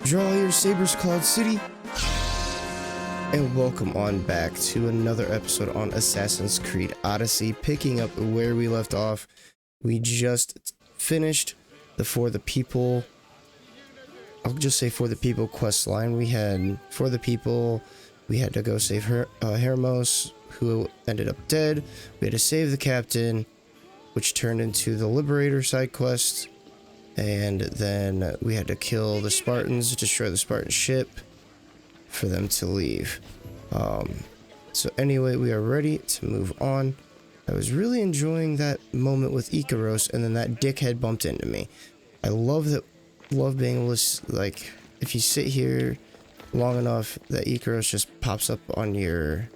Draw your sabers, Cloud City, and welcome on back to another episode on Assassin's Creed Odyssey. Picking up where we left off, we just finished the For the People, I'll just say For the People quest line. We had For the People, we had to go save Hermos, who ended up dead. We had to save the captain, which turned into the Liberator side quest. And then we had to kill the Spartans, destroy the Spartan ship for them to leave. So anyway, we are ready to move on. I was really enjoying that moment with Icaros, and then that dickhead bumped into me. I love being able to, like, if you sit here long enough, that Icaros just pops up on your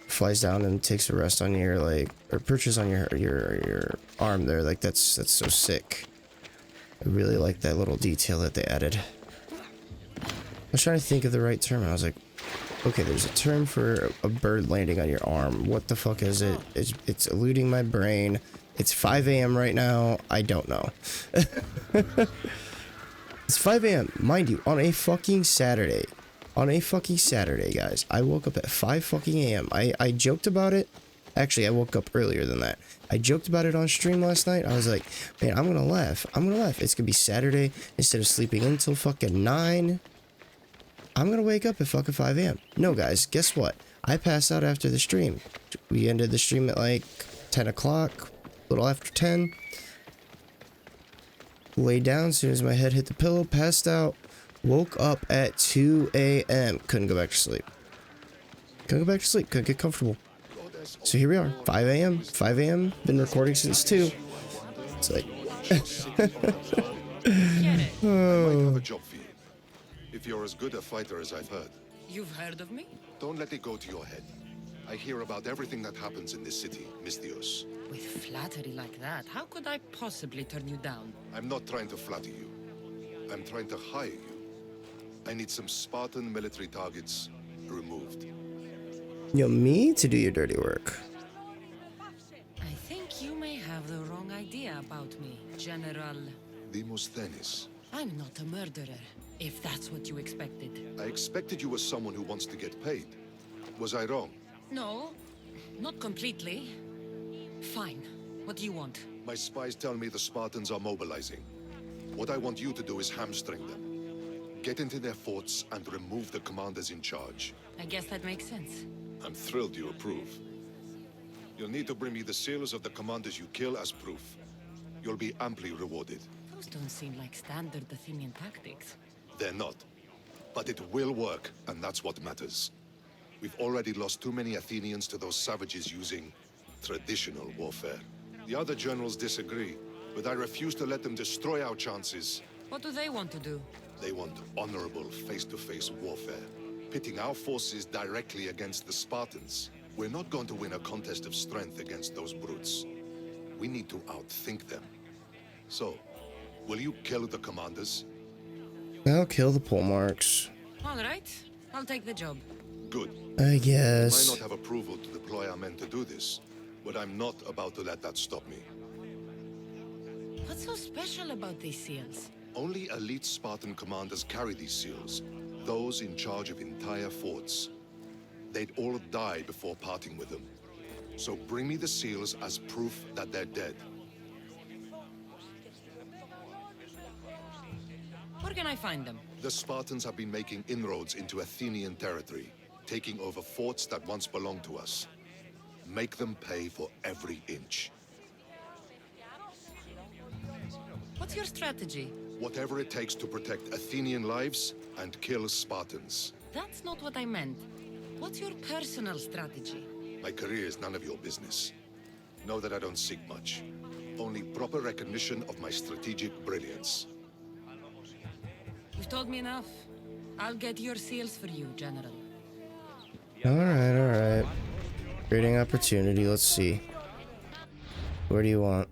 flies down and takes a rest on your, like, or perches on your arm there. Like, that's so sick. I really like that little detail that they added. I was trying to think of the right term, and I was like, okay, there's a term for a bird landing on your arm. What the fuck is it? It's eluding my brain. It's 5 a.m. right now. I don't know. It's 5 a.m. mind you, on a fucking Saturday. On a fucking Saturday, guys. I woke up at 5 fucking a.m. I joked about it. Actually, I woke up earlier than that. I joked about it on stream last night. I was like, man, I'm gonna laugh. I'm gonna laugh. It's gonna be Saturday. Instead of sleeping until fucking 9, I'm gonna wake up at fucking 5 a.m. No, guys, guess what? I passed out after the stream. We ended the stream at like 10 o'clock, a little after 10. Laid down as soon as my head hit the pillow, passed out. Woke up at 2 a.m. Couldn't go back to sleep. Couldn't go back to sleep. Couldn't get comfortable. So here we are. 5 a.m. 5 a.m. Been recording since 2. It's like... I might have a job for you. If you're as good a fighter as I've heard. You've heard of me? Don't let it go to your head. I hear about everything that happens in this city, Mystios. With flattery like that, how could I possibly turn you down? I'm not trying to flatter you. I'm trying to hire you. I need some Spartan military targets removed. You want me to do your dirty work? I think you may have the wrong idea about me, General. Demosthenes. I'm not a murderer, if that's what you expected. I expected you as someone who wants to get paid. Was I wrong? No, not completely. Fine. What do you want? My spies tell me the Spartans are mobilizing. What I want you to do is hamstring them. Get into their forts and remove the commanders in charge. I guess that makes sense. I'm thrilled you approve. You'll need to bring me the seals of the commanders you kill as proof. You'll be amply rewarded. Those don't seem like standard Athenian tactics. They're not. But it will work, and that's what matters. We've already lost too many Athenians to those savages using traditional warfare. The other generals disagree, but I refuse to let them destroy our chances. What do they want to do? They want honorable face-to-face warfare, pitting our forces directly against the Spartans. We're not going to win a contest of strength against those brutes. We need to outthink them. So, will you kill the commanders? I'll kill the pole marks. All right, I'll take the job. Good. I I guess. might not have approval to deploy our men to do this, but I'm not about to let that stop me. What's so special about these seals? Only elite Spartan commanders carry these seals, those in charge of entire forts. They'd all die before parting with them. So bring me the seals as proof that they're dead. Where can I find them? The Spartans have been making inroads into Athenian territory, taking over forts that once belonged to us. Make them pay for every inch. What's your strategy? Whatever it takes to protect Athenian lives and kill Spartans. That's not what I meant. What's your personal strategy? My career is none of your business. Know that I don't seek much. Only proper recognition of my strategic brilliance. You've told me enough. I'll get your seals for you, General. Alright. Creating opportunity, let's see. Where do you want?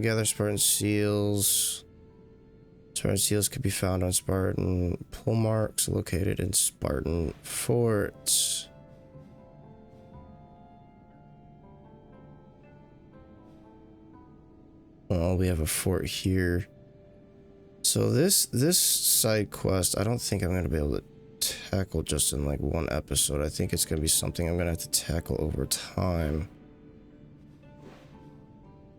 Gather Spartan seals. Spartan seals could be found on Spartan pole marks located in Spartan forts. Well, we have a fort here. So this side quest, I don't think I'm gonna be able to tackle just in like one episode. I think it's gonna be something I'm gonna have to tackle over time.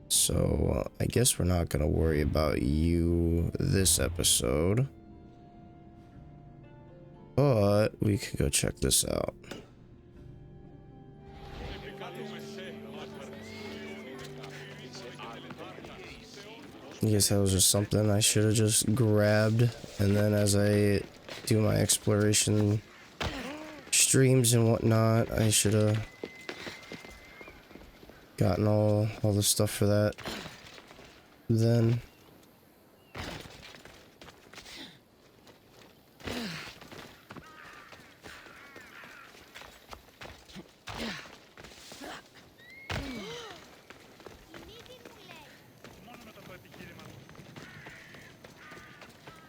So I guess we're not gonna worry about you this episode, but we can go check this out. I guess that was just something I should have just grabbed, and then as I do my exploration streams and whatnot, I should have gotten all the stuff for that then.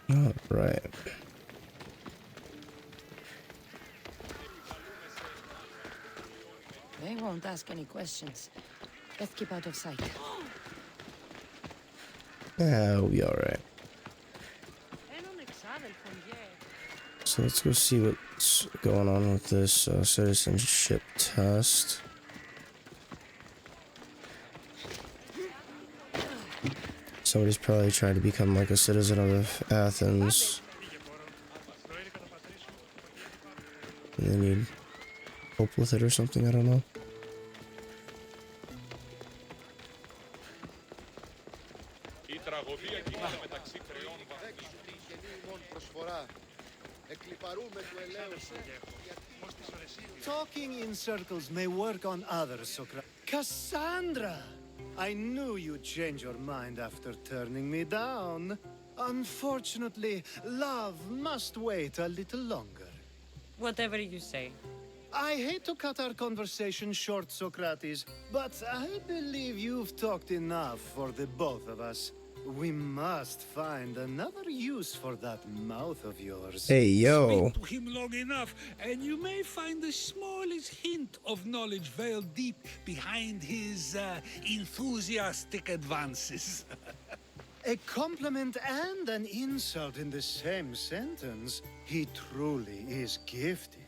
All right. They won't ask any questions. Let's keep out of sight. Yeah, we'll be alright. So let's go see what's going on with this citizenship test. Somebody's probably trying to become like a citizen of Athens. And they need help with it or something, I don't know. Talking in circles may work on others, Socrates. Cassandra! I knew you'd change your mind after turning me down. Unfortunately, love must wait a little longer. Whatever you say. I hate to cut our conversation short, Socrates, but I believe you've talked enough for the both of us. We must find another use for that mouth of yours. Hey, yo. Speak to him long enough, and you may find the smallest hint of knowledge veiled deep behind his enthusiastic advances. A compliment and an insult in the same sentence. He truly is gifted.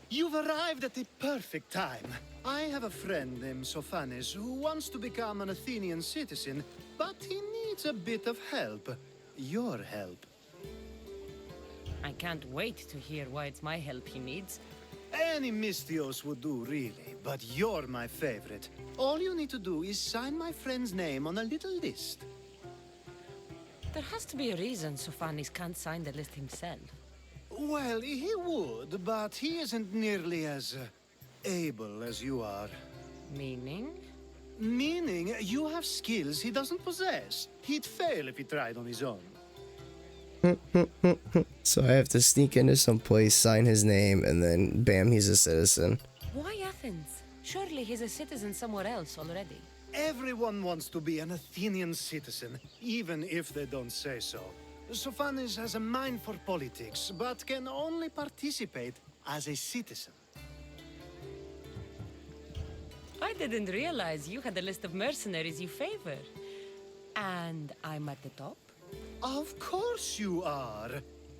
You've arrived at the perfect time. I have a friend named Sophanes who wants to become an Athenian citizen, but he needs a bit of help. Your help. I can't wait to hear why it's my help he needs. Any Mystios would do, really, but you're my favorite. All you need to do is sign my friend's name on a little list. There has to be a reason Sophanes can't sign the list himself. Well, he would, but he isn't nearly as able as you are. Meaning? Meaning, you have skills he doesn't possess. He'd fail if he tried on his own. So I have to sneak into some place, sign his name, and then bam, he's a citizen. Why Athens? Surely he's a citizen somewhere else already. Everyone wants to be an Athenian citizen, even if they don't say so. Sophanes has a mind for politics, but can only participate as a citizen. I didn't realize you had a list of mercenaries you favor. And I'm at the top? Of course you are.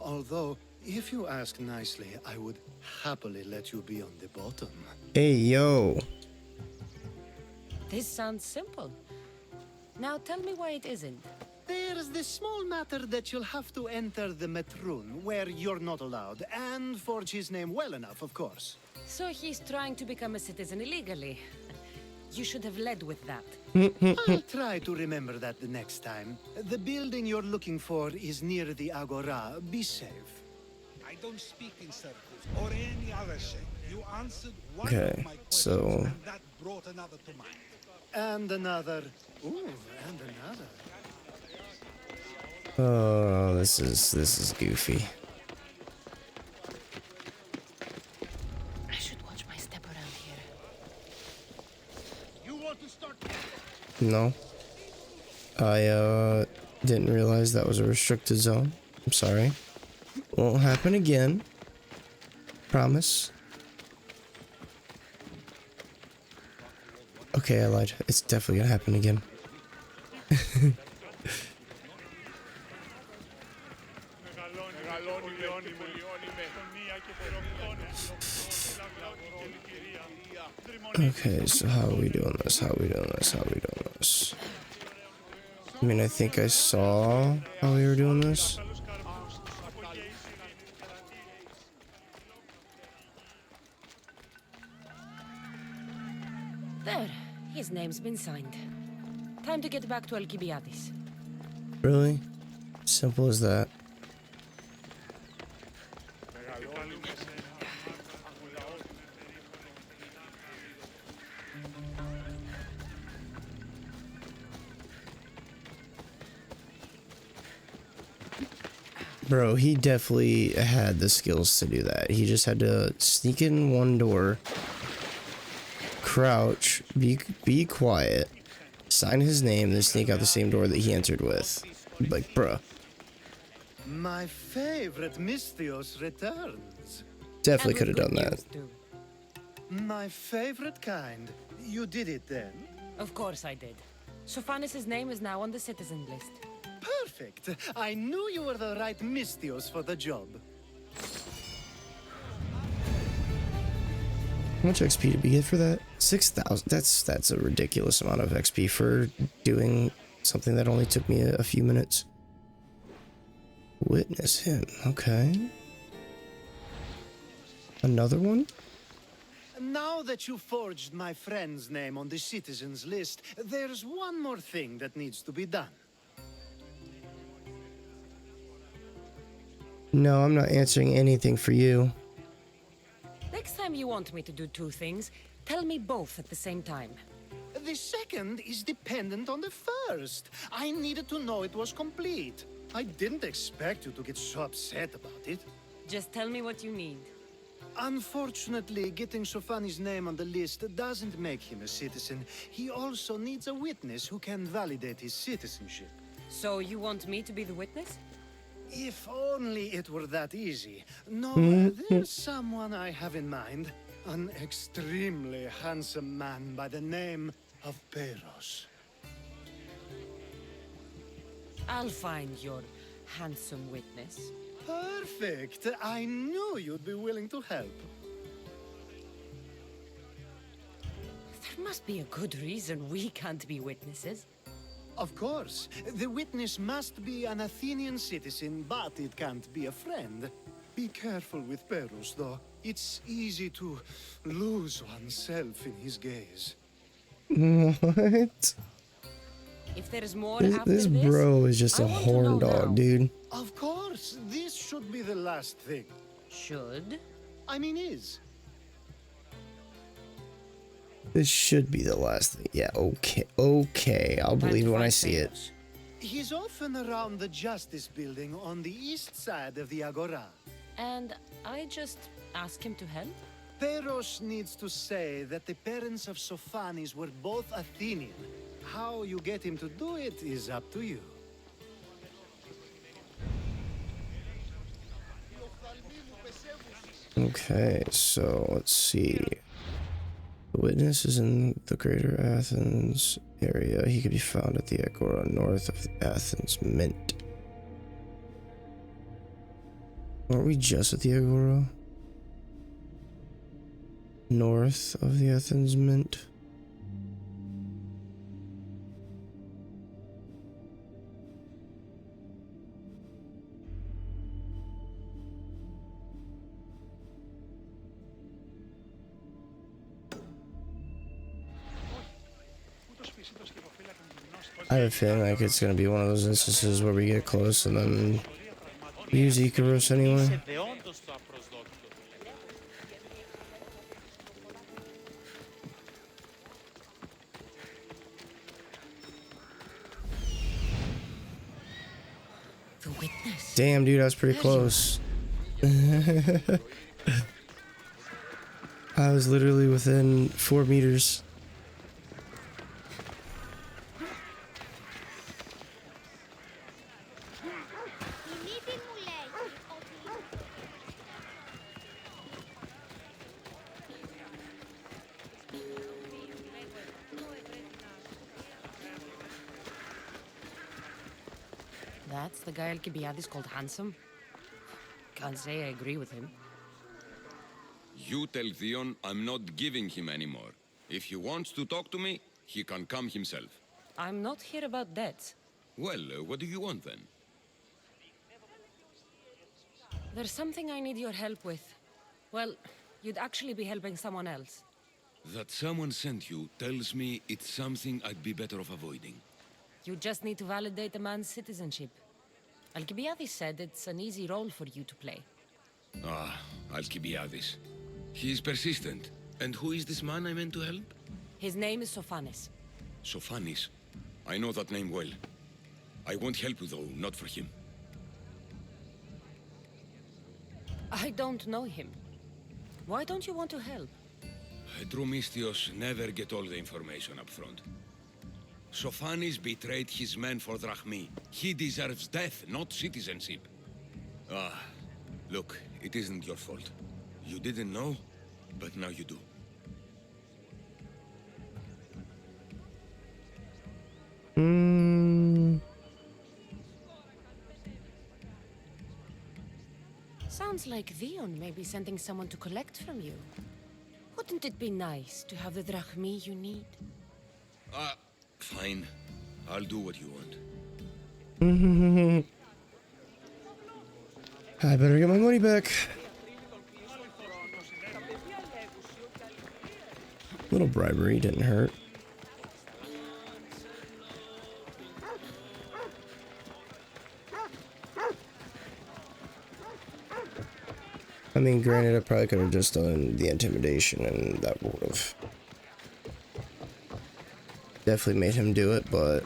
Although, if you ask nicely, I would happily let you be on the bottom. Hey, yo. This sounds simple. Now tell me why it isn't. There's the small matter that you'll have to enter the Metroon, where you're not allowed, and forge his name well enough, of course. So he's trying to become a citizen illegally. You should have led with that. I'll try to remember that the next time. The building you're looking for is near the Agora. Be safe. I don't speak in circles or any other shape. You answered one Okay, of my questions, so- and that brought another to mind. And another. Ooh, and another. Oh, this is goofy. I should watch my step around here. You want to start? No. I didn't realize that was a restricted zone. I'm sorry. Won't happen again. Promise. Okay, I lied. It's definitely gonna happen again. Okay, so how are we doing this? How are we doing this? How are we doing this? I mean, I think I saw how we were doing this. There, his name's been signed. Time to get back to Alcibiades. Really? Simple as that. Bro, he definitely had the skills to do that. He just had to sneak in one door, crouch, be quiet, sign his name, then sneak out the same door that he entered with. Like, bruh. My favorite Misthios returns. Definitely And could with have done good that. news, too. My favorite kind. You did it then? Of course I did. Sophanis' name is now on the citizen list. Perfect. I knew you were the right Misthios for the job. How much XP did we get for that? 6,000. That's a ridiculous amount of XP for doing something that only took me a few minutes. Witness him. Okay. Another one? Now that you forged my friend's name on the citizens list, there's one more thing that needs to be done. No, I'm not answering anything for you. Next time you want me to do two things, tell me both at the same time. The second is dependent on the first. I needed to know it was complete. I didn't expect you to get so upset about it. Just tell me what you need. Unfortunately, getting Sofani's name on the list doesn't make him a citizen. He also needs a witness who can validate his citizenship. So you want me to be the witness? If only it were that easy. No, there's someone I have in mind. An extremely handsome man by the name of Peros. I'll find your handsome witness. Perfect. I knew you'd be willing to help. There must be a good reason we can't be witnesses. Of course. The witness must be an Athenian citizen, but it can't be a friend. Be careful with Peros, though. It's easy to lose oneself in his gaze. What? If there's more This, after this bro is just I a want to horn know dog, now. dude. Of course, this should be the last thing. Should? I mean, is. This should be the last thing. Yeah, okay. Okay, I'll Time believe to it when I find see it. Peros. He's often around the Justice Building on the east side of the Agora. And I just ask him to help? Peros needs to say that the parents of Sophanis were both Athenian. How you get him to do it is up to you. Okay, so let's see. The witness is in the greater Athens area. He could be found at the Agora north of the Athens Mint. Aren't we just at the Agora? North of the Athens Mint? I have a feeling like it's gonna be one of those instances where we get close and then we use Icarus anyway. The witness. Damn, dude, I was pretty close. I was literally within 4 meters. That's the guy Alcibiades called handsome? Can't say I agree with him. You tell Theon I'm not giving him anymore. If he wants to talk to me, he can come himself. I'm not here about debts. Well, what do you want then? There's something I need your help with. Well, you'd actually be helping someone else. That someone sent you tells me it's something I'd be better off avoiding. You just need to validate a man's citizenship. Alcibiades said it's an easy role for you to play. Ah, Alcibiades. He's persistent. And who is this man I meant to help? His name is Sophanes. Sophanis. I know that name well. I won't help you though, not for him. I don't know him. Why don't you want to help? Dromistios never get all the information up front. Sophanis betrayed his men for Drachmi. He deserves death, not citizenship. Ah, look, it isn't your fault. You didn't know, but now you do. Sounds like Theon may be sending someone to collect from you. Wouldn't it be nice to have the drachmi you need? Fine. I'll do what you want. I better get my money back. Little bribery didn't hurt. I mean, granted, I probably could have just done the intimidation and that would have definitely made him do it, but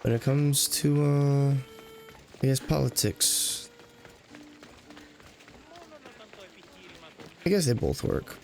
when it comes to, I guess, politics, I guess they both work.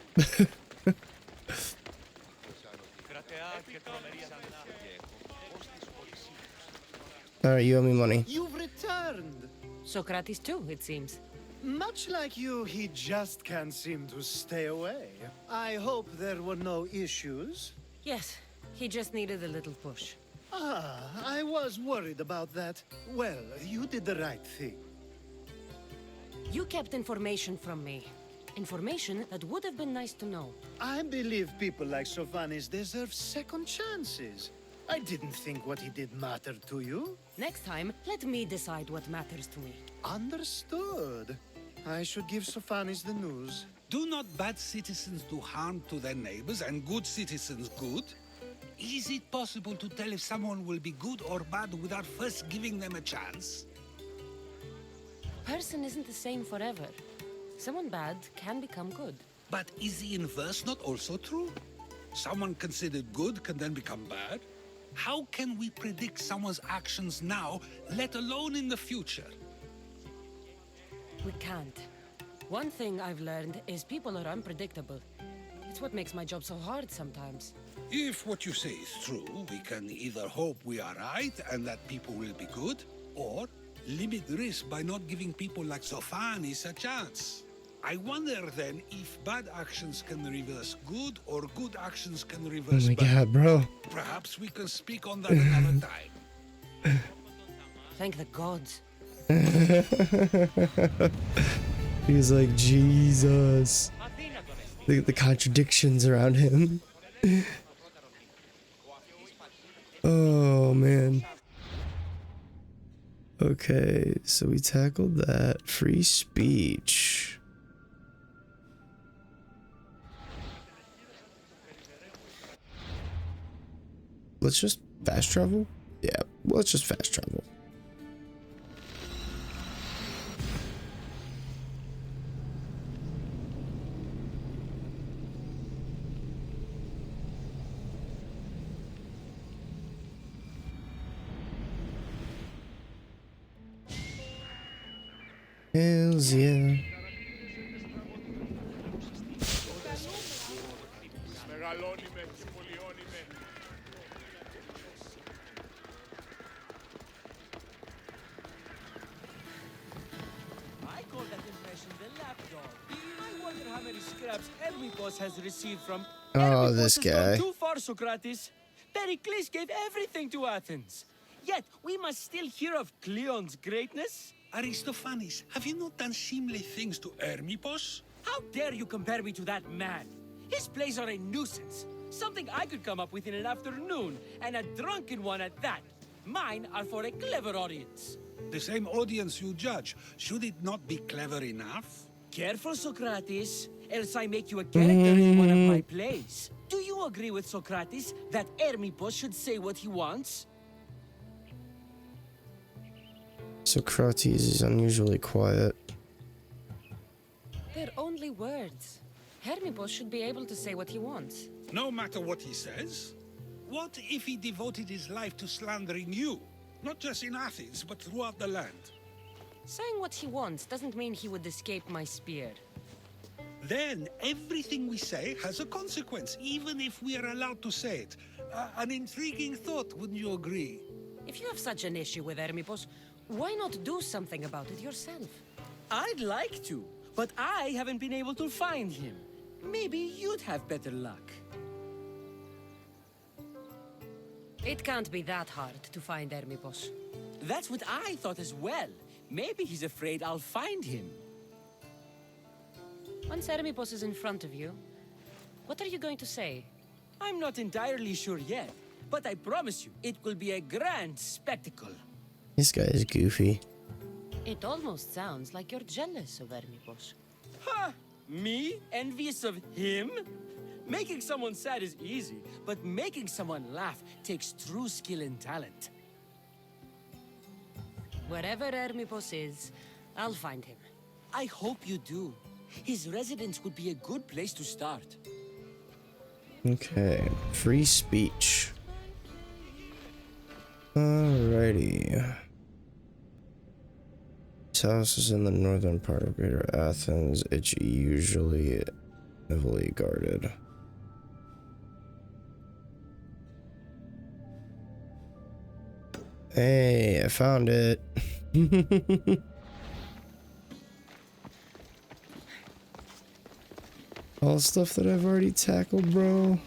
Alright, you owe me money. You've returned. Socrates too, it seems. Much like you, he just can't seem to stay away. I hope there were no issues. Yes, he just needed a little push. Ah, I was worried about that. Well, you did the right thing. You kept information from me. Information that would have been nice to know. I believe people like Sophanis deserve second chances. I didn't think what he did mattered to you. Next time, let me decide what matters to me. Understood. I should give Sophanis the news. Do not bad citizens do harm to their neighbors and good citizens good? Is it possible to tell if someone will be good or bad without first giving them a chance? Person isn't the same forever. Someone bad can become good. But is the inverse not also true? Someone considered good can then become bad? How can we predict someone's actions now, let alone in the future? We can't. One thing I've learned is people are unpredictable. It's what makes my job so hard sometimes. If what you say is true, we can either hope we are right and that people will be good, or limit risk by not giving people like Sophanis a chance. I wonder then if bad actions can reverse good or good actions can reverse bad. Oh my god, bro. Perhaps we can speak on that another time. Thank the gods. He's like, Jesus. The contradictions around him. Oh, man. Okay, so we tackled that. Free speech. Let's just fast travel? Yeah, let's just fast travel. Hells yeah. I call that impression the lapdog. I wonder how many scraps Hermippos has received from... Oh, this Hermippos has gone guy. too far, Socrates. Pericles gave everything to Athens. Yet, we must still hear of Cleon's greatness. Aristophanes, have you not done seemly things to Hermippos? How dare you compare me to that man? His plays are a nuisance. Something I could come up with in an afternoon, and a drunken one at that. Mine are for a clever audience. The same audience you judge. Should it not be clever enough? Careful, Socrates, else I make you a character in one of my plays. Do you agree with Socrates that Hermippos should say what he wants? Socrates is unusually quiet. They're only words. Hermippos should be able to say what he wants. No matter what he says. What if he devoted his life to slandering you? Not just in Athens, but throughout the land. Saying what he wants doesn't mean he would escape my spear. Then everything we say has a consequence, even if we are allowed to say it. An intriguing thought, wouldn't you agree? If you have such an issue with Hermippos, why not do something about it yourself? I'd like to, but I haven't been able to find him. Maybe you'd have better luck. It can't be that hard to find Hermippos. That's what I thought as well. Maybe he's afraid I'll find him. Once Hermippos is in front of you, what are you going to say? I'm not entirely sure yet, but I promise you, it will be a grand spectacle. This guy is goofy. It almost sounds like you're jealous of Hermippos. Ha! Me? Envious of him? Making someone sad is easy, but making someone laugh takes true skill and talent. Wherever Hermippos is, I'll find him. I hope you do. His residence would be a good place to start. Okay, free speech. Alrighty. This house is in the northern part of Greater Athens. It's usually heavily guarded. Hey, I found it. All the stuff that I've already tackled, bro.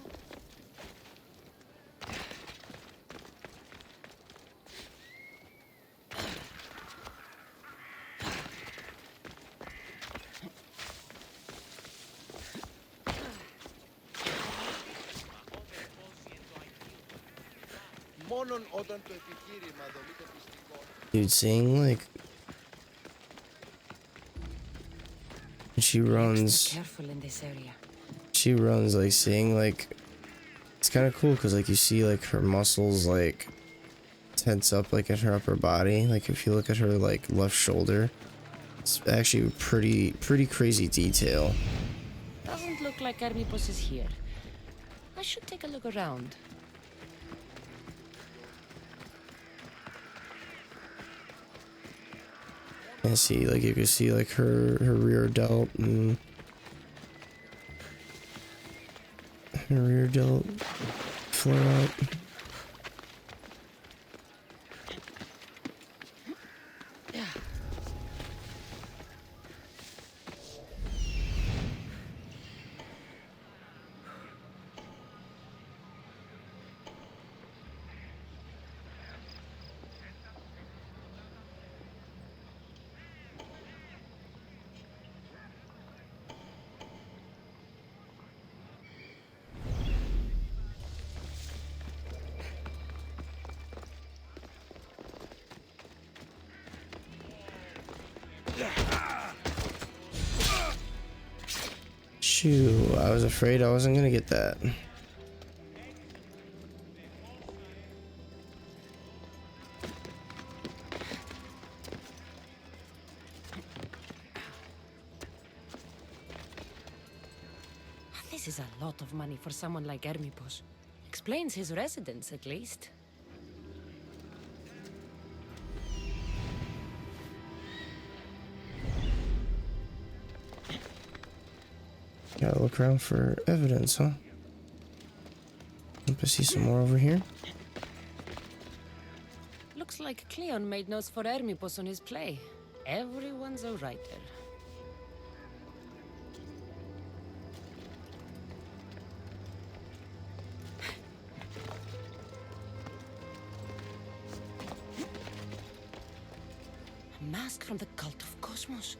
Dude, seeing like she runs, Careful in this area. like seeing like it's kind of cool because like you see like her muscles like tense up like at her upper body. Like if you look at her like left shoulder, it's actually pretty crazy detail. Doesn't look like Hermippos is here. I should take a look around. And see, like you can see like her rear delt and her rear delt flare up. Shoo, I was afraid I wasn't gonna get that. This is a lot of money for someone like Hermippos. Explains his residence, at least. Gotta look around for evidence, huh? Hope I see some more over here. Looks like Cleon made notes for Hermippos on his play. Everyone's a writer. mask from the cult of Cosmos.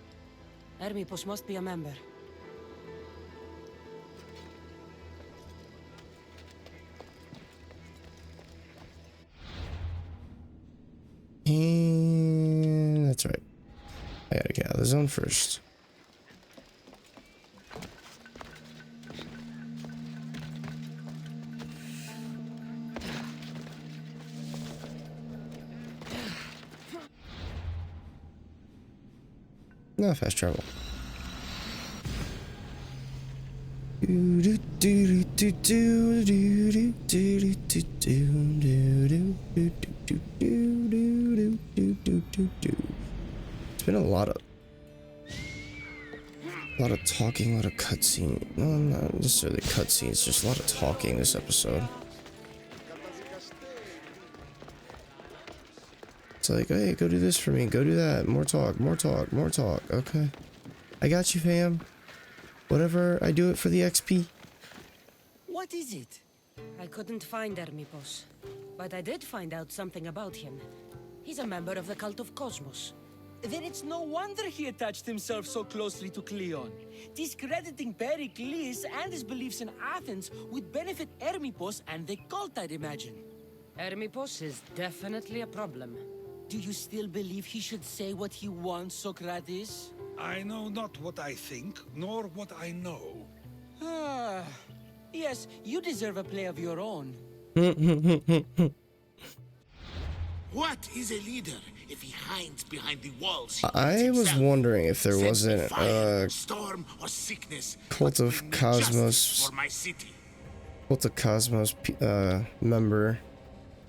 Hermipos must be a member. And that's right. I gotta get out of the zone first. No, fast travel. It's been a lot of talking, a lot of cutscene. No, not necessarily cutscenes, just a lot of talking this episode. It's like, hey, go do this for me, go do that, more talk, more talk, more talk. Okay, I got you, fam. Whatever, I do it for the XP. What is it? I couldn't find Hermipos, but I did find out something about him. He's a member of the cult of Cosmos. Then it's no wonder he attached himself so closely to Cleon. Discrediting Pericles and his beliefs in Athens would benefit Hermipos and the cult, I'd imagine. Hermipos is definitely a problem. Do you still believe he should say what he wants, Socrates? I know not what I think, nor what I know. Ah, yes, you deserve a play of your own. What is a leader if he hides behind the walls? I was wondering if there wasn't a storm or sickness, Cult of Cosmos, for my city. Cult of Cosmos member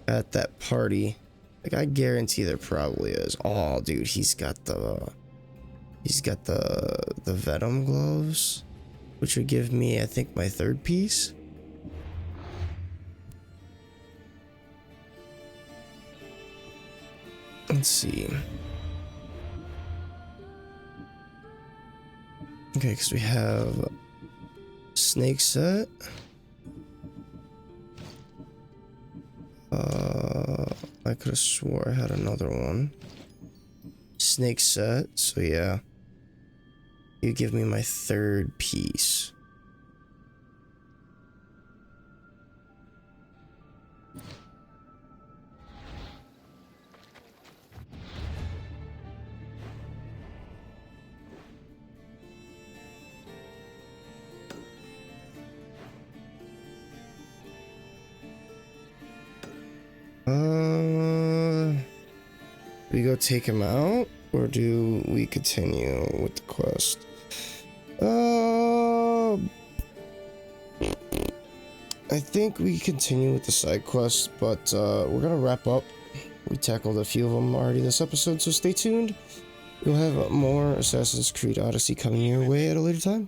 at that party. Like, I guarantee there probably is. Oh, dude, he's got the Venom gloves, which would give me, I think, my third piece. Let's see. Okay, because we have snake set. I could have swore I had another one. Snake set, so yeah. You give me my third piece. We go take him out, or do we continue with the quest? I think we continue with the side quest, but we're gonna wrap up. We tackled a few of them already this episode, so stay tuned. We'll have more Assassin's Creed Odyssey coming your way at a later time.